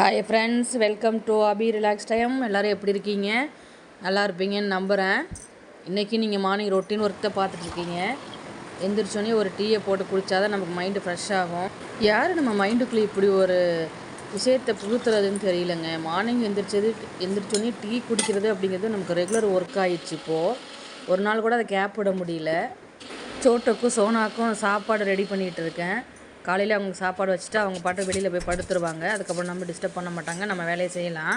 Hi friends, welcome to Abhi relax time. எல்லோரும் எப்படி இருக்கீங்க? நல்லா இருப்பீங்கன்னு நம்புகிறேன். இன்றைக்கி நீங்கள் மார்னிங் ரொட்டீன் ஒர்க்கை பார்த்துட்ருக்கீங்க. எந்திரிச்சோன்னே ஒரு டீயை போட்டு குடித்தாதான் நமக்கு மைண்டு ஃப்ரெஷ் ஆகும். யார் நம்ம மைண்டுக்குள்ளே இப்படி ஒரு விஷயத்தை புகுத்துறதுன்னு தெரியலங்க. மார்னிங் எந்திரிச்சோன்னே டீ குடிக்கிறது அப்படிங்கிறது நமக்கு ரெகுலர் ஒர்க் ஆகிடுச்சு. இப்போது ஒரு நாள் கூட அதை கேப் விட முடியல. சோட்டுக்கும் சோனாக்கும் சாப்பாடு ரெடி பண்ணிகிட்டு இருக்கேன். காலையில் அவங்க சாப்பாடு வச்சுட்டு அவங்க பாட்டு வெளியில் போய் படுத்துருவாங்க. அதுக்கப்புறம் நம்ம டிஸ்டர்ப் பண்ண மாட்டாங்க, நம்ம வேலையை செய்யலாம்.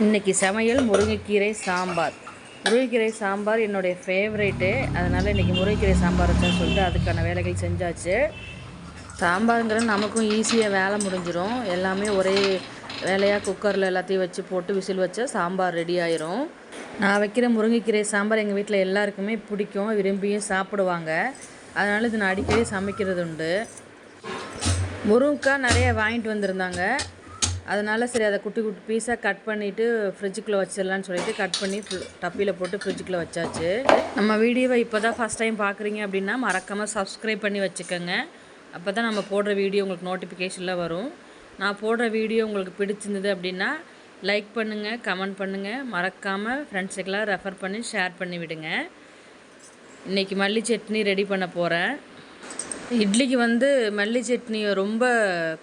இன்றைக்கி சமையல் முருங்கைக்கீரை சாம்பார். முருங்கைக்கீரை சாம்பார் என்னுடைய ஃபேவரேட்டு. அதனால் இன்றைக்கி முருங்கைக்கீரை சாம்பார் வச்சேன்னு சொல்லிட்டு அதுக்கான வேலைகள் செஞ்சாச்சு. சாம்பாருங்கிறது நமக்கும் ஈஸியாக வேலை முடிஞ்சிடும். எல்லாமே ஒரே வேலையாக குக்கரில் எல்லாத்தையும் வச்சு போட்டு விசில் வச்சா சாம்பார் ரெடி ஆயிரும். நான் வைக்கிற முருங்கைக்கீரை சாம்பார் எங்கள் வீட்டில் எல்லாருக்குமே பிடிக்கும், விரும்பியும் சாப்பிடுவாங்க. அதனால் இது நான் அடிக்கடி சமைக்கிறது உண்டு. முருங்கைக்காய் நிறைய வாங்கிட்டு வந்திருந்தாங்க. அதனால் சரி அதை குட்டி குட்டி பீஸாக கட் பண்ணிவிட்டு ஃப்ரிட்ஜுக்குள்ளே வச்சிடலான்னு சொல்லிட்டு கட் பண்ணி டப்பியில் போட்டு ஃப்ரிட்ஜுக்குள்ளே வச்சாச்சு. நம்ம வீடியோவை இப்போ தான் ஃபஸ்ட் டைம் பார்க்குறீங்க அப்படின்னா மறக்காமல் சப்ஸ்கிரைப் பண்ணி வச்சுக்கோங்க. அப்போ தான் நம்ம போடுற வீடியோ உங்களுக்கு நோட்டிஃபிகேஷனில் வரும். நான் போடுற வீடியோ உங்களுக்கு பிடிச்சிருந்தது அப்படின்னா லைக் பண்ணுங்கள், கமெண்ட் பண்ணுங்கள். மறக்காமல் ஃப்ரெண்ட்ஸுக்கெல்லாம் ரெஃபர் பண்ணி ஷேர் பண்ணி விடுங்க. இன்றைக்கி மல்லி சட்னி ரெடி பண்ண போகிறேன். இட்லிக்கு மல்லி சட்னி ரொம்ப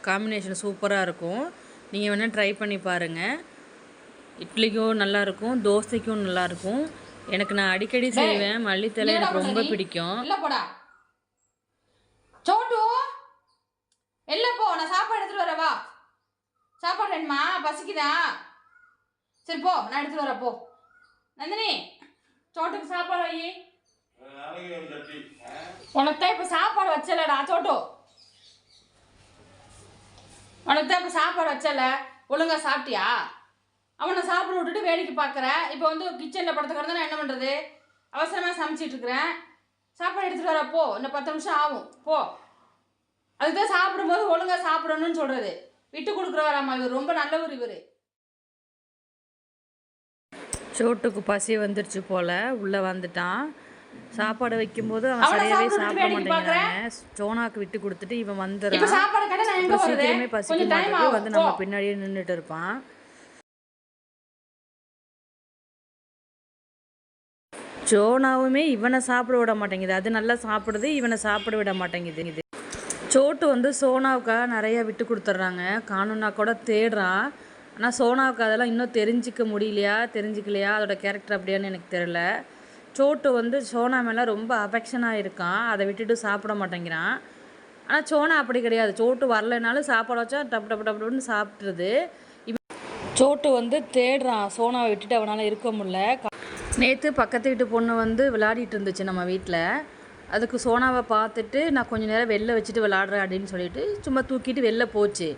காம்பினேஷன் சூப்பராக இருக்கும். நீங்கள் வேணால் ட்ரை பண்ணி பாருங்கள். இட்லிக்கும் நல்லாயிருக்கும், தோசைக்கும் நல்லாயிருக்கும். எனக்கு நான் அடிக்கடி செய்வேன். மல்லித்தலை எனக்கு ரொம்ப பிடிக்கும். சோட்டு எல்லப்போ நான் சாப்பாடு எடுத்துகிட்டு வரவா? சாப்பாடு வேணுமா? பசிக்குதா? சரி போ, நான் எடுத்துகிட்டு வரப்போ. நந்தினி, சோட்டுக்கு சாப்பாடு வை. உனக்கு தான் இப்போ சாப்பாடு வச்சலடா சோட்டு. உனக்கு தான் இப்போ சாப்பாடு வச்சல, ஒழுங்கா சாப்பிட்டியா? அவனை சாப்பிட விட்டுட்டு வேடிக்கை பார்க்குற. இப்போ கிச்சனில் படுத்துக்கிறது நான் என்ன பண்ணுறது? அவசரமாக சமைச்சிட்டு இருக்கிறேன். சாப்பாடு எடுத்துகிட்டு வரப்போ, இன்னும் 10 நிமிஷம் ஆகும். போ. அதுக்கு தான் சாப்பிடும்போது ஒழுங்காக சாப்பிடணும்னு சொல்கிறது. விட்டு கொடுக்குறவராம்மா, இவர் ரொம்ப நல்லவர். இவர் சோட்டுக்கு பசி வந்துருச்சு போல், உள்ளே வந்துட்டான். சாப்பாடு வைக்கும்போது அவன் சரியாகவே சாப்பிட மாட்டேங்கிறாங்க. சோனாக்கு விட்டு கொடுத்துட்டு இவன் வந்துடுறான். சீக்கிரமே பசிக்க மாட்டேங்குது. நம்ம பின்னாடியே நின்றுட்டு இருப்பான். சோனாவுமே இவனை சாப்பிட விட மாட்டேங்குது. அது நல்லா சாப்பிடுது, இவனை சாப்பிட விட மாட்டேங்குது. சோட்டு சோனாவுக்காக நிறையா விட்டு கொடுத்துட்றாங்க. காணுன்னா கூட தேடுறான். ஆனால் சோனாவுக்கு அதெல்லாம் இன்னும் தெரிஞ்சிக்கலையா அதோட கேரக்டர் அப்படியான்னு எனக்கு தெரியல. சோட்டு சோனா மேலே ரொம்ப அஃபெக்ஷனாக இருக்கான். அதை விட்டுட்டு சாப்பிட மாட்டேங்கிறான். ஆனால் சோனா அப்படி கிடையாது. சோட்டு வரலைனாலும் சாப்பாடு வச்சா டப்பு டப்பு டப்புன்னு சாப்பிட்ருது. சோட்டு தேடுறான். சோனாவை விட்டுட்டு அவனால் இருக்க முடியல. நேற்று பக்கத்து வீட்டு பொண்ணு விளையாடிட்டு இருந்துச்சு நம்ம வீட்டில். அதுக்கு சோனாவை பார்த்துட்டு நான் கொஞ்சம் நேரம் வெளில வச்சுட்டு விளையாடுறேன் அப்படின்னு சொல்லிட்டு சும்மா தூக்கிட்டு வெளில போச்சு.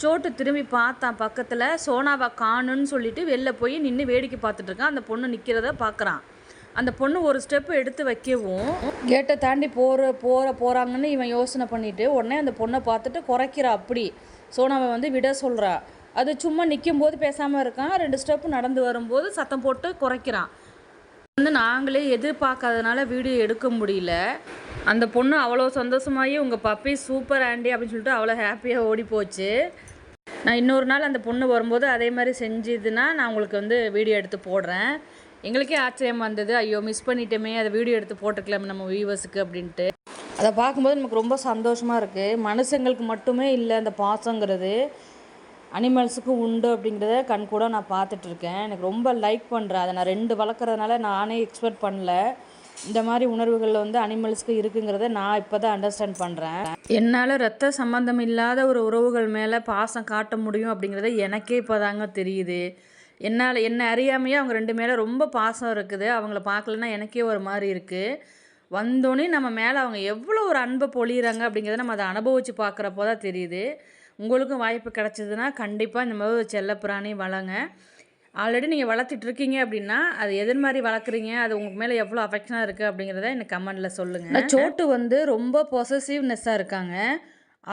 சோட்டு திரும்பி பார்த்தான். பக்கத்தில் சோனாவை காணுன்னு சொல்லிட்டு வெளில போய் நின்று வேடிக்கை பார்த்துட்ருக்கான். அந்த பொண்ணு நிற்கிறத பார்க்குறான். அந்த பொண்ணு ஒரு ஸ்டெப்பு எடுத்து வைக்கவும் கேட்டை தாண்டி போகிறாங்கன்னு இவன் யோசனை பண்ணிவிட்டு உடனே அந்த பொண்ணை பார்த்துட்டு குறைக்கிறா. அப்படி சோனாவை விட சொல்கிறா. அது சும்மா நிற்கும்போது பேசாமல் இருக்கான். 2 ஸ்டெப்பு நடந்து வரும்போது சத்தம் போட்டு குறைக்கிறான். நாங்களே எதிர்பார்க்காதனால வீடியோ எடுக்க முடியல. அந்த பொண்ணு அவ்வளோ சந்தோஷமாகி உங்கள் பப்பி சூப்பர் ஆண்டி அப்படின்னு சொல்லிட்டு அவ்வளோ ஹாப்பியாக ஓடி போச்சு. நான் இன்னொரு நாள் அந்த பொண்ணு வரும்போது அதே மாதிரி செஞ்சதுன்னா நான் உங்களுக்கு வீடியோ எடுத்து போடுறேன். எங்களுக்கே ஆச்சரியமாக இருந்தது. ஐயோ மிஸ் பண்ணிட்டோமே, அதை வீடியோ எடுத்து போட்டுக்கலாமே நம்ம வியூவர்ஸுக்கு அப்படின்ட்டு. அதை பார்க்கும்போது நமக்கு ரொம்ப சந்தோஷமாக இருக்குது. மனுஷங்களுக்கு மட்டுமே இல்லை அந்த பாசங்கிறது, அனிமல்ஸுக்கும் உண்டு அப்படிங்கிறத கண்கூட நான் பார்த்துட்ருக்கேன். எனக்கு ரொம்ப லைக் பண்ணுறேன். அதை நான் 2 வளர்க்குறதுனால நானே எக்ஸ்பெக்ட் பண்ணல. இந்த மாதிரி உணர்வுகள் அனிமல்ஸுக்கு இருக்குங்கிறத நான் இப்போ தான் அண்டர்ஸ்டாண்ட் பண்ணுறேன். என்னால் ரத்த சம்மந்தம் இல்லாத ஒரு உறவுகள் மேலே பாசம் காட்ட முடியும் அப்படிங்கிறத எனக்கே இப்போ தாங்க தெரியுது. என்னை அறியாமையே அவங்க 2 மேலே ரொம்ப பாசம் இருக்குது. அவங்கள பார்க்கலன்னா எனக்கே ஒரு மாதிரி இருக்குது. வந்தோடனே நம்ம மேலே அவங்க எவ்வளோ ஒரு அன்பை பொழியிறாங்க அப்படிங்கிறத நம்ம அதை அனுபவித்து பார்க்குறப்போ தான் தெரியுது. உங்களுக்கும் வாய்ப்பு கிடச்சிதுன்னா கண்டிப்பாக இந்த மாதிரி ஒரு செல்லப்பிராணி வளங்க. ஆல்ரெடி நீங்கள் வளர்த்துட்ருக்கீங்க அப்படின்னா அது எதன் மாதிரி வளர்க்குறீங்க, அது உங்களுக்கு மேலே எவ்வளோ அஃபெக்ஷனாக இருக்குது அப்படிங்கிறத எனக்கு கமெண்டில் சொல்லுங்கள். சோட்டு ரொம்ப பொசசிவ்னஸ்ஸாக இருக்காங்க.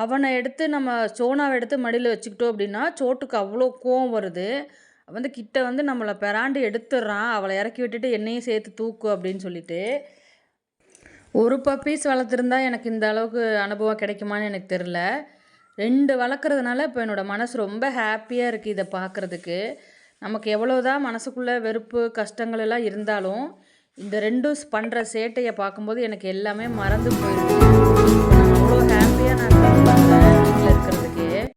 அவனை எடுத்து நம்ம சோனாவை எடுத்து மடியில் வச்சுக்கிட்டோம் அப்படின்னா சோட்டுக்கு அவ்வளோ கோவம் வருது. கிட்ட நம்மளை பெராண்டு எடுத்துடுறான். அவளை இறக்கி விட்டுட்டு என்னையும் சேர்த்து தூக்கு அப்படின்னு சொல்லிட்டு. ஒரு பப்பீஸ் வளர்த்துருந்தா எனக்கு இந்த அளவுக்கு அனுபவம் கிடைக்குமான்னு எனக்கு தெரில. 2 வளர்க்குறதுனால இப்போ என்னோடய மனசு ரொம்ப ஹாப்பியாக இருக்குது இதை பார்க்குறதுக்கு. நமக்கு எவ்வளோதான் மனசுக்குள்ளே வெறுப்பு கஷ்டங்கள் எல்லாம் இருந்தாலும் இந்த 2ம் பண்ணுற சேட்டையை பார்க்கும்போது எனக்கு எல்லாமே மறந்து போயிடுது. அவ்வளோ ஹாப்பியாக நான் ஃபீல் பண்ணுறேன்.